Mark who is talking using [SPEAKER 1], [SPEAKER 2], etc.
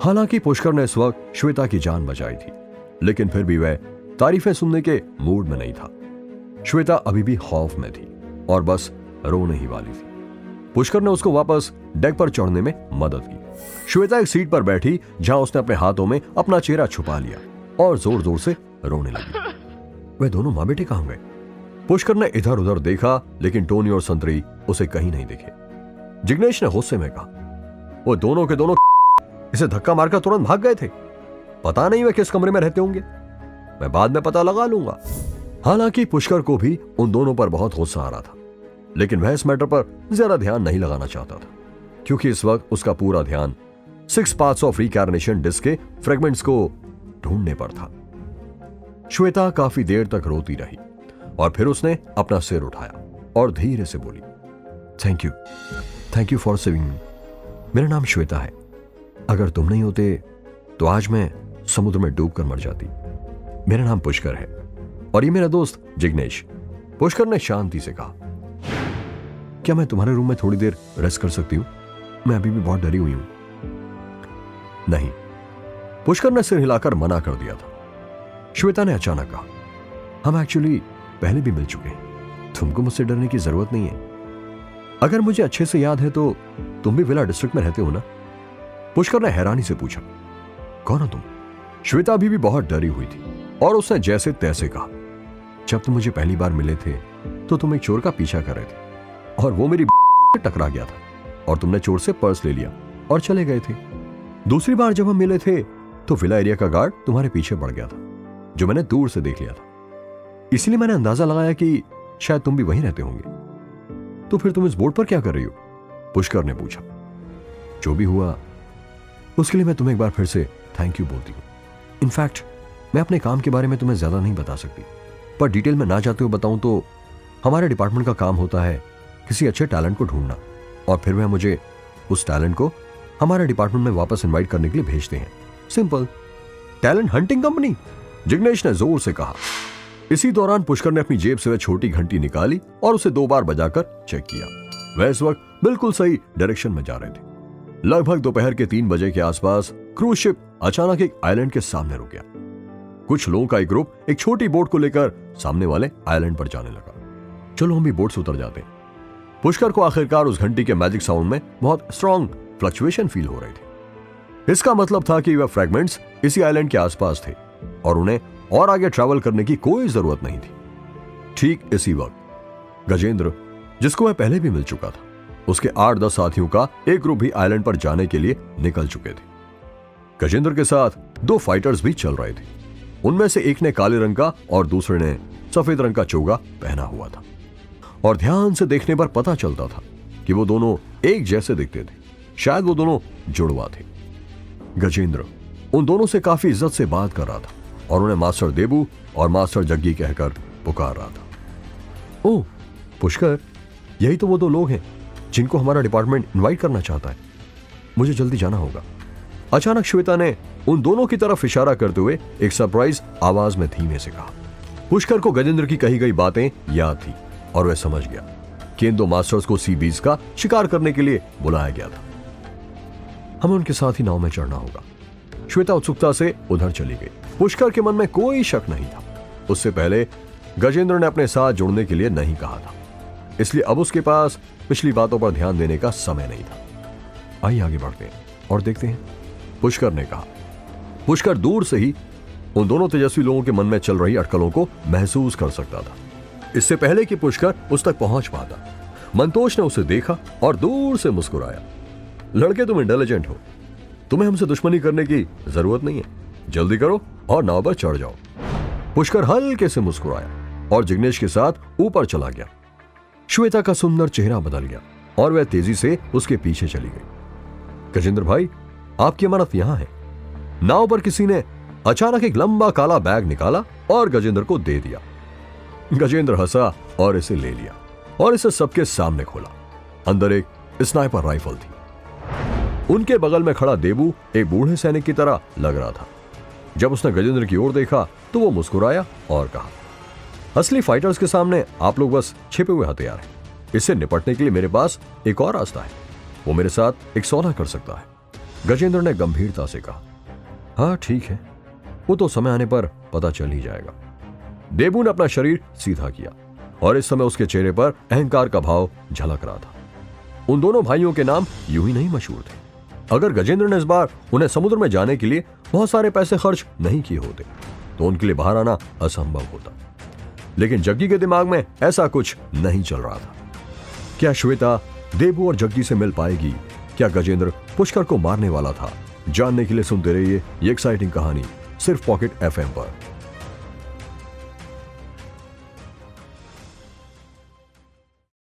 [SPEAKER 1] हालांकि पुष्कर ने इस वक्त श्वेता की जान बचाई थी, लेकिन फिर भी वह तारीफें सुनने के मूड में नहीं था। श्वेता अभी भी खौफ में थी और बस रोने ही वाली थी। पुष्कर ने उसको वापस डेक पर चढ़ने में मदद की। श्वेता एक सीट पर बैठी जहां उसने अपने हाथों में अपना चेहरा छुपा लिया और जोर जोर से रोने लगी। वे दोनों मां बेटे कहां गए? पुष्कर ने इधर उधर देखा, लेकिन टोनी और संतरी उसे कहीं नहीं दिखे। जिग्नेश ने गुस्से में कहा, वो दोनों के दोनों इसे धक्का मारकर तुरंत भाग गए थे। पता नहीं वे किस कमरे में रहते होंगे, मैं बाद में पता लगा लूंगा। हालांकि पुष्कर को भी उन दोनों पर बहुत गुस्सा आ रहा था, लेकिन वह इस मैटर पर ज्यादा ध्यान नहीं लगाना चाहता था, क्योंकि इस वक्त उसका पूरा ध्यान 6 पार्ट्स ऑफ रिकार्नेशन डिस्क के फ्रेगमेंट्स को ढूंढने पर था। श्वेता काफी देर तक रोती रही और फिर उसने अपना सिर उठाया और धीरे से बोली, थैंक यू फॉर सेविंग मी। मेरा नाम श्वेता है। अगर तुम नहीं होते तो आज मैं समुद्र में डूब कर मर जाती। मेरा नाम पुष्कर है और ये मेरा दोस्त जिग्नेश। पुष्कर ने शांति से कहा, क्या मैं तुम्हारे रूम में थोड़ी देर रेस्ट कर सकती हूं? मैं अभी भी बहुत डरी हुई हूं। नहीं, पुष्कर ने सिर हिलाकर मना कर दिया था। श्वेता ने अचानक कहा, हम एक्चुअली पहले भी मिल चुके हैं, तुमको मुझसे डरने की जरूरत नहीं है। अगर मुझे अच्छे से याद है तो तुम भी विला डिस्ट्रिक्ट में रहते हो ना? पुष्कर ने हैरानी से पूछा, कौन हो तुम? श्वेता अभी भी बहुत डरी हुई थी और उसने जैसे तैसे कहा, जब तुम मुझे पहली बार मिले थे तो तुम एक चोर का पीछा कर रहे थे और वो मेरी से टकरा गया था और तुमने चोर से पर्स ले लिया और चले गए थे। दूसरी बार जब हम मिले थे तो विला एरिया का गार्ड तुम्हारे पीछे पड़ गया था, जो मैंने दूर से देख लिया था। इसलिए मैंने अंदाजा लगाया कि शायद तुम भी वहीं रहते होंगे। तो फिर तुम इस बोर्ड पर क्या कर रही हो? पुष्कर ने पूछा। जो भी हुआ उसके लिए मैं तुम्हें एक बार फिर से थैंक यू बोलती हूँ। इनफैक्ट मैं अपने काम के बारे में तुम्हें ज्यादा नहीं बता सकती, पर डिटेल में ना जाते हुए बताऊं तो हमारे डिपार्टमेंट का काम होता है किसी अच्छे टैलेंट को ढूंढना, और फिर वह मुझे उस टैलेंट को हमारे डिपार्टमेंट में वापस इनवाइट करने के लिए भेजते हैं। Simple talent hunting company, Jignesh ने जोर से कहा। इसी दौरान पुष्कर ने अपनी जेब से वह छोटी घंटी निकाली और उसे 2 बार बजाकर चेक किया। वह इस वक्त बिल्कुल सही डायरेक्शन में जा रहे थे। लगभग दोपहर के 3 बजे के आसपास क्रूज शिप अचानक एक आइलैंड के सामने रुक गया। कुछ लोगों का एक ग्रुप एक छोटी बोट को लेकर सामने वाले आइलैंड पर जाने लगा। चलो हम भी बोट से उतर जाते हैं। पुष्कर को आखिरकार उस घंटी के मैजिक साउंड में बहुत स्ट्रॉन्ग फ्लक्चुएशन फील हो रहे थे। इसका मतलब था कि वह फ्रैगमेंट्स इसी आइलैंड के आसपास थे और उन्हें और आगे ट्रैवल करने की कोई जरूरत नहीं थी। ठीक इसी वक्त गजेंद्र, जिसको वह पहले भी मिल चुका था, उसके 8-10 साथियों का एक ग्रुप भी आइलैंड पर जाने के लिए निकल चुके थे। गजेंद्र के साथ 2 फाइटर्स भी चल रहे थे। उनमें से एक ने काले रंग का और दूसरे ने सफेद रंग का चोगा पहना हुआ था, और ध्यान से देखने पर पता चलता था कि वो दोनों एक जैसे दिखते थे। शायद वो दोनों जुड़वा थे। गजेंद्र उन दोनों से काफी इज्जत से बात कर रहा था और उन्हें मास्टर देबू और मास्टर जग्गी कहकर पुकार रहा था। ओह पुष्कर, यही तो वो 2 लोग हैं जिनको हमारा डिपार्टमेंट इनवाइट करना चाहता है। मुझे जल्दी जाना होगा। अचानक श्वेता ने उन दोनों की तरफ इशारा करते हुए एक सरप्राइज आवाज में धीमे से कहा। पुष्कर को गजेंद्र की कही गई बातें याद थी और वह समझ गया कि इन 2 मास्टर्स को सी बीज का शिकार करने के लिए बुलाया गया था। हमें उनके साथ ही नाव में चढ़ना होगा। श्वेता उत्सुकता से उधर चली गई। पुष्कर के मन में कोई शक नहीं था। उससे पहले गजेंद्र ने अपने साथ जुड़ने के लिए नहीं कहा था, इसलिए अब उसके पास पिछली बातों पर ध्यान देने का समय नहीं था। आइए आगे बढ़ते हैं और देखते हैं, पुष्कर ने कहा। पुष्कर दूर से ही उन दोनों तेजस्वी लोगों के मन में चल रही अटकलों को महसूस कर सकता था। इससे पहले कि पुष्कर उस तक पहुंच पाता, मंतोष ने उसे देखा और दूर से मुस्कुराया। लड़के तुम इंटेलिजेंट हो, तुम्हें हमसे दुश्मनी करने की जरूरत नहीं है। जल्दी करो और नाव पर चढ़ जाओ। पुष्कर हल्के से मुस्कुराया और जिग्नेश के साथ ऊपर चला गया। श्वेता का सुंदर चेहरा बदल गया और वह तेजी से उसके पीछे चली गई। गजेंद्र भाई, आपकी अमानत यहां है। नाव पर किसी ने अचानक एक लंबा काला बैग निकाला और गजेंद्र को दे दिया। गजेंद्र हंसा और इसे ले लिया और इसे सबके सामने खोला। अंदर एक स्नाइपर राइफल थी। उनके बगल में खड़ा देबू एक बूढ़े सैनिक की तरह लग रहा था। जब उसने गजेंद्र की ओर देखा तो वो मुस्कुराया और कहा, असली फाइटर्स के सामने आप लोग बस छिपे हुए हथियार हैं। इससे निपटने के लिए मेरे पास एक और रास्ता है। वो मेरे साथ एक सौदा कर सकता है। गजेंद्र ने गंभीरता से कहा। हाँ ठीक है, वो तो समय आने पर पता चल ही जाएगा। देबू ने अपना शरीर सीधा किया और इस समय उसके चेहरे पर अहंकार का भाव झलक रहा था। उन दोनों भाइयों के नाम यूं ही नहीं मशहूर थे। अगर गजेंद्र ने इस बार उन्हें समुद्र में जाने के लिए बहुत सारे पैसे खर्च नहीं किए होते तो उनके लिए बाहर आना असंभव होता, लेकिन जग्गी के दिमाग में ऐसा कुछ नहीं चल रहा था। क्या श्वेता देबू और जग्गी से मिल पाएगी? क्या गजेंद्र पुष्कर को मारने वाला था? जानने के लिए सुनते रहिए ये एक्साइटिंग कहानी सिर्फ पॉकेट FM पर।